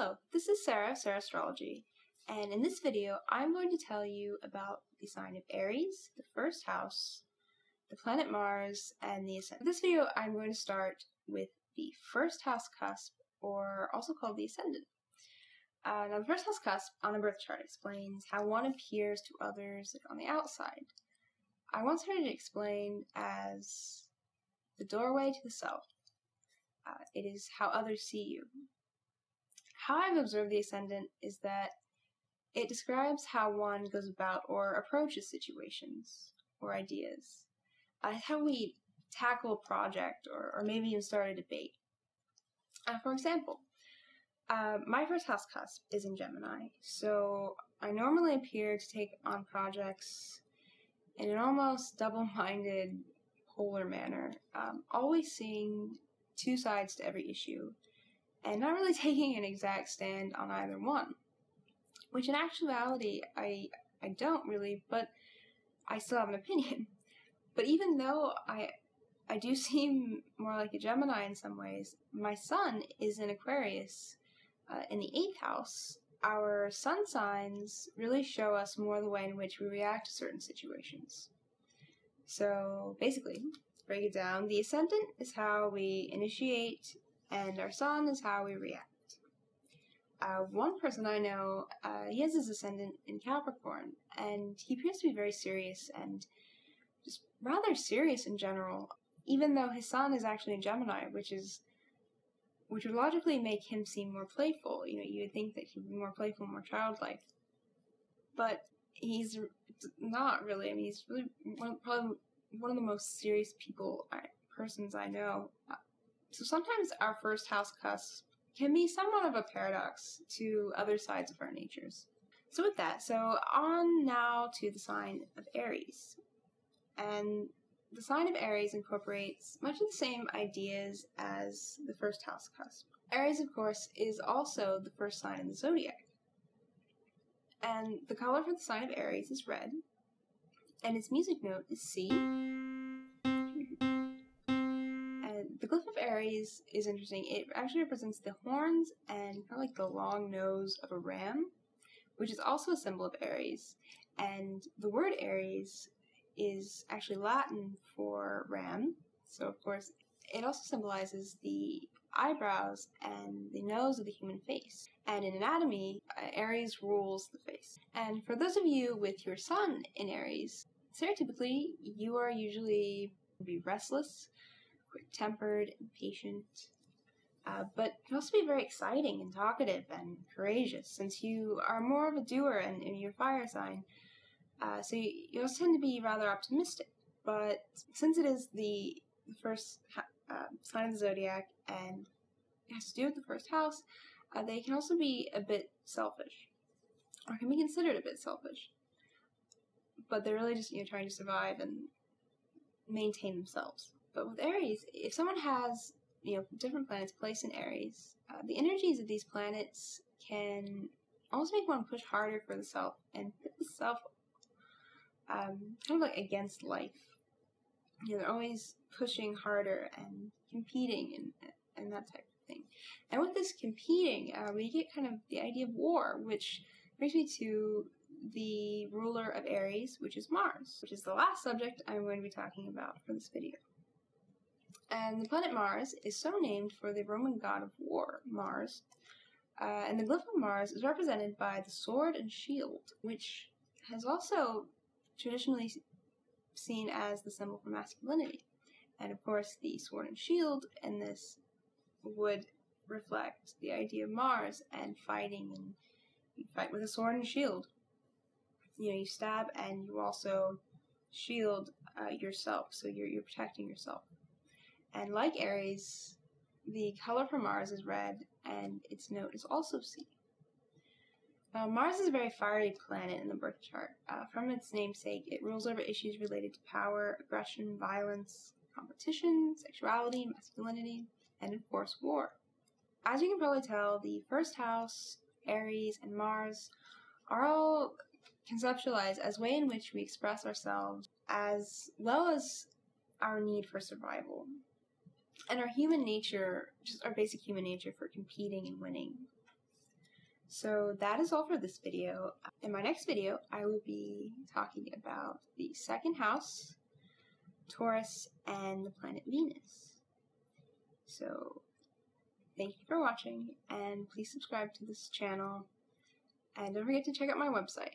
Hello, this is Sarah of Sarastrology, and in this video I'm going to tell you about the sign of Aries, the first house, the planet Mars, and the Ascendant. For this video I'm going to start with the first house cusp, or also called the Ascendant. Now the first house cusp on a birth chart explains how one appears to others on the outside. I once heard it explained as the doorway to the self. It is how others see you. How I've observed the Ascendant is that it describes how one goes about or approaches situations or ideas. How we tackle a project or maybe even start a debate. For example, my first house cusp is in Gemini, so I normally appear to take on projects in an almost double-minded, polar manner, always seeing two sides to every issue, and not really taking an exact stand on either one. Which in actuality, I don't really, but I still have an opinion. But even though I do seem more like a Gemini in some ways, my sun is in Aquarius in the 8th house. Our sun signs really show us more the way in which we react to certain situations. So basically, to break it down, the Ascendant is how we initiate, and our sun is how we react. One person I know, he has his Ascendant in Capricorn, and he appears to be very serious and just rather serious in general, even though his sun is actually in Gemini, which would logically make him seem more playful. You know, you would think that he'd be more playful, more childlike. But he's not really. I mean, he's really probably one of the most serious persons I know. So sometimes our first house cusp can be somewhat of a paradox to other sides of our natures. So with that, on now to the sign of Aries. And the sign of Aries incorporates much of the same ideas as the first house cusp. Aries, of course, is also the first sign in the zodiac. And the color for the sign of Aries is red, and its music note is C. And the glyph of Aries is interesting. It actually represents the horns and kind of like the long nose of a ram, which is also a symbol of Aries. And the word Aries is actually Latin for ram, so of course it also symbolizes the eyebrows and the nose of the human face. And in anatomy, Aries rules the face. And for those of you with your sun in Aries, stereotypically you are usually restless, quick-tempered, impatient, but can also be very exciting and talkative and courageous, since you are more of a doer and you're fire sign. So you also tend to be rather optimistic, but since it is the first sign of the zodiac and it has to do with the first house, they can also be a bit selfish, or can be considered a bit selfish. But they're really just trying to survive and maintain themselves. But with Aries, if someone has different planets placed in Aries, the energies of these planets can almost make one push harder for the self and put the self kind of like against life. They're always pushing harder and competing and that type of thing. And with this competing, we get kind of the idea of war, which brings me to the ruler of Aries, which is Mars, which is the last subject I'm going to be talking about for this video. And the planet Mars is so named for the Roman god of war, Mars. And the glyph of Mars is represented by the sword and shield, which has also traditionally seen as the symbol for masculinity. And of course, the sword and shield in this would reflect the idea of Mars and fighting, and you fight with a sword and shield. You stab and you also shield yourself, so you're protecting yourself. And like Aries, the color for Mars is red, and its note is also C. Mars is a very fiery planet in the birth chart. From its namesake, it rules over issues related to power, aggression, violence, competition, sexuality, masculinity, and of course war. As you can probably tell, the first house, Aries, and Mars are all conceptualized as a way in which we express ourselves, as well as our need for survival. And our human nature, just our basic human nature for competing and winning. So that is all for this video. In my next video, I will be talking about the second house, Taurus, and the planet Venus. So thank you for watching, and please subscribe to this channel, and don't forget to check out my website.